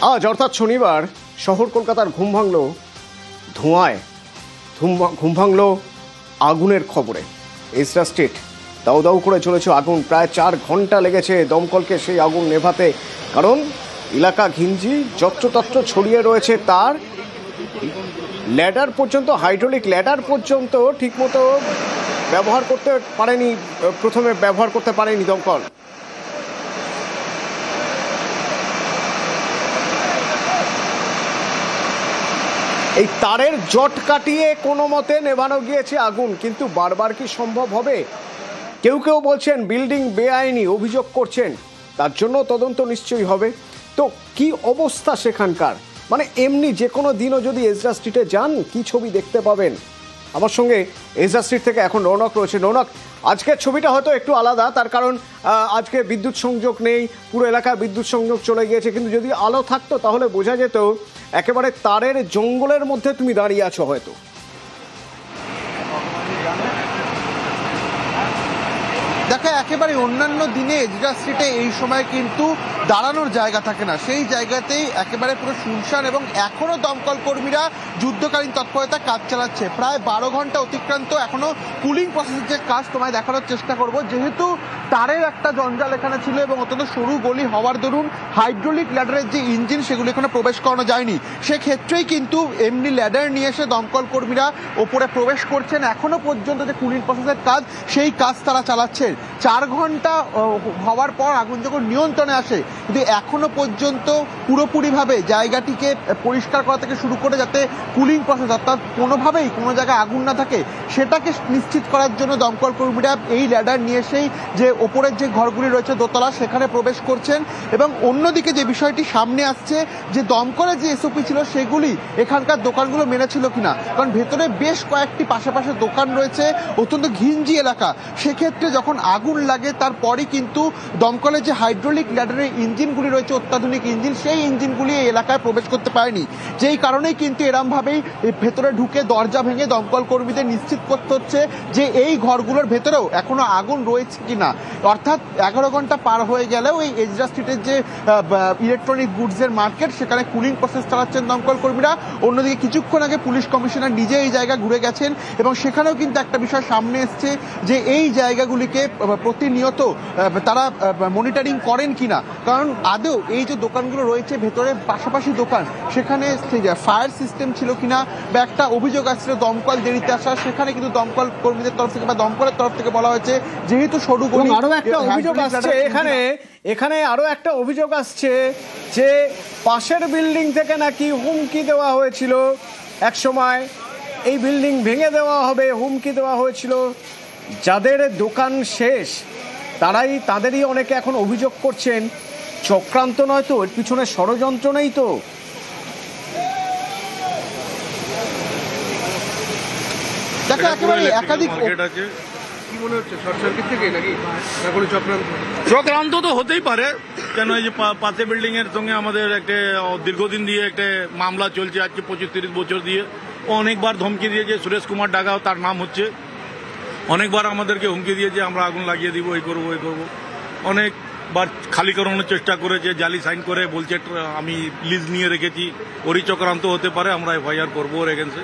আজ অর্থাৎ শনিবার শহর কলকাতার ঘুম ভাঙল ধোঁয়ায়, ঘুম ভাঙল আগুনের খবরে। এজরা স্ট্রিট দাউ দাউ করে চলেছে আগুন। প্রায় 4 ঘন্টা লেগেছে দমকলকে সেই আগুন নেভাতে, কারণ এলাকা ঘিঞ্জি, যত্রতত্র ছড়িয়ে রয়েছে তার। ল্যাডার পর্যন্ত, হাইড্রোলিক ল্যাডার পর্যন্ত ঠিকমতো প্রথমে ব্যবহার করতে পারেনি দমকল। এই তারের জট কাটিয়ে কোনো মতে নেভানো গিয়েছে আগুন, কিন্তু বারবার কি সম্ভব হবে? কেউ কেউ বলছেন বিল্ডিং বেআইনি, অভিযোগ করছেন, তার জন্য তদন্ত নিশ্চয়ই হবে। তো কি অবস্থা সেখানকার, মানে এমনি যে কোনো দিনও যদি এজরা স্ট্রিটে যান কি ছবি দেখতে পাবেন? আমার সঙ্গে এজরা স্ট্রিট থেকে এখন রৌনক রয়েছে। রৌনক, আজকের ছবিটা হয়তো একটু আলাদা, তার কারণ আজকে বিদ্যুৎ সংযোগ নেই, পুরো এলাকায় বিদ্যুৎ সংযোগ চলে গিয়েছে, কিন্তু যদি আলো থাকতো তাহলে বোঝা যেত একেবারে তারের জঙ্গলের মধ্যে তুমি দাঁড়িয়ে আছো হয়তো। দেখো, একেবারে অন্যান্য দিনে এজরা স্ট্রিটে এই সময় কিন্তু দাঁড়ানোর জায়গা থাকে না, সেই জায়গাতেই একেবারে পুরো শুনশান, এবং এখনো দমকল কর্মীরা যুদ্ধকালীন তৎপরতা কাজ চালাচ্ছে। প্রায় 12 ঘন্টা অতিক্রান্ত, এখনো কুলিং প্রসেসের যে কাজ তোমায় দেখানোর চেষ্টা করব। যেহেতু তারের একটা জঞ্জাল এখানে ছিল এবং অত্যন্ত সরু গলি হওয়ার দরুন হাইড্রোলিক ল্যাডারের যে ইঞ্জিন সেগুলো এখানে প্রবেশ করানো যায়নি, সেক্ষেত্রেই কিন্তু এমনি ল্যাডার নিয়ে এসে দমকল কর্মীরা ওপরে প্রবেশ করছেন। এখনো পর্যন্ত যে কুলিং প্রসেসের কাজ, সেই কাজ তারা চালাচ্ছেন। 4 ঘন্টা হওয়ার পর আগুন যখন নিয়ন্ত্রণে আসে, কিন্তু এখনো পর্যন্ত পুরোপুরিভাবে জায়গাটিকে পরিষ্কার করা থেকে শুরু করে যাতে কুলিং প্রসেস, অর্থাৎ কোনোভাবেই কোনো জায়গায় আগুন না থাকে, সেটাকে নিশ্চিত করার জন্য দমকল কর্মীরা এই ল্যাডার নিয়ে এসেই যে ওপরের যে ঘরগুলি রয়েছে দোতলা, সেখানে প্রবেশ করছেন। এবং অন্যদিকে যে বিষয়টি সামনে আসছে, যে দমকলের যে এসওপি ছিল সেগুলি এখানকার দোকানগুলো মেনেছিল কিনা, কারণ ভেতরে বেশ কয়েকটি পাশাপাশি দোকান রয়েছে, অত্যন্ত ঘিঞ্জি এলাকা। সেক্ষেত্রে যখন আগুন লাগে তারপরই কিন্তু দমকলের যে হাইড্রোলিক ল্যাডারের ইঞ্জিনগুলি রয়েছে, অত্যাধুনিক ইঞ্জিন, সেই ইঞ্জিনগুলি এই এলাকায় প্রবেশ করতে পারেনি। যেই কারণেই কিন্তু এরমভাবেই ভেতরে ঢুকে দরজা ভেঙে দমকল কর্মীদের নিশ্চিত করতে হচ্ছে যে এই ঘরগুলোর ভেতরেও এখনো আগুন রয়েছে কিনা। অর্থাৎ 11 ঘন্টা পার হয়ে গেলেও এই এজরা স্ট্রিটের যে ইলেকট্রনিক গুডসের মার্কেট, সেখানে কুলিং প্রসেস চালাচ্ছেন দমকল কর্মীরা। অন্যদিকে কিছুক্ষণ আগে পুলিশ কমিশনার নিজে এই জায়গা ঘুরে গেছেন, এবং সেখানেও কিন্তু একটা বিষয় সামনে এসছে যে এই জায়গাগুলিকে প্রতিনিয়ত তারা মনিটরিং করেন কিনা। কারণ আদৌ এই যে দোকানগুলো রয়েছে ভেতরে পাশাপাশি দোকান, সেখানে ফায়ার সিস্টেম ছিল কিনা, বা একটা অভিযোগ আসছিল দমকল দেরিতে আসা, সেখানে কিন্তু দমকল কর্মীদের তরফ থেকে বা দমকলের তরফ থেকে বলা হয়েছে যেহেতু সরু গলি। আরো একটা অভিযোগ আসছে এখানে আরো একটা অভিযোগ আসছে যে পাশের বিল্ডিং থেকে নাকি হুমকি দেওয়া হয়েছিল এক সময়, এই বিল্ডিং ভেঙে দেওয়া হবে, হুমকি দেওয়া হয়েছিল। যাদের দোকান শেষ তাদেরই অনেকে এখন অভিযোগ করছেন চক্রান্ত নয় তো, এর পিছনে ষড়যন্ত্র নেই তো? দেখো, একেবারে একাধিক চক্রান্ত তো হতেই পারে, কেন এই যে পাশে বিল্ডিং এর সঙ্গে আমাদের একটা দীর্ঘদিন দিয়ে একটা মামলা চলছে, আজকে 25-30 বছর দিয়ে। অনেকবার ধমকি দিয়েছে, সুরেশ কুমার ডাগাও তার নাম হচ্ছে, অনেকবার আমাদেরকে হুমকি দিয়েছে আমরা আগুন লাগিয়ে দিব, এই করবো এই করবো। অনেকবার খালি করানোর চেষ্টা করেছে, জালি সাইন করে বলছে আমি লিজ নিয়ে রেখেছি। ওরই চক্রান্ত হতে পারে, আমরা এফআইআর করবো ওর এগেন্সে।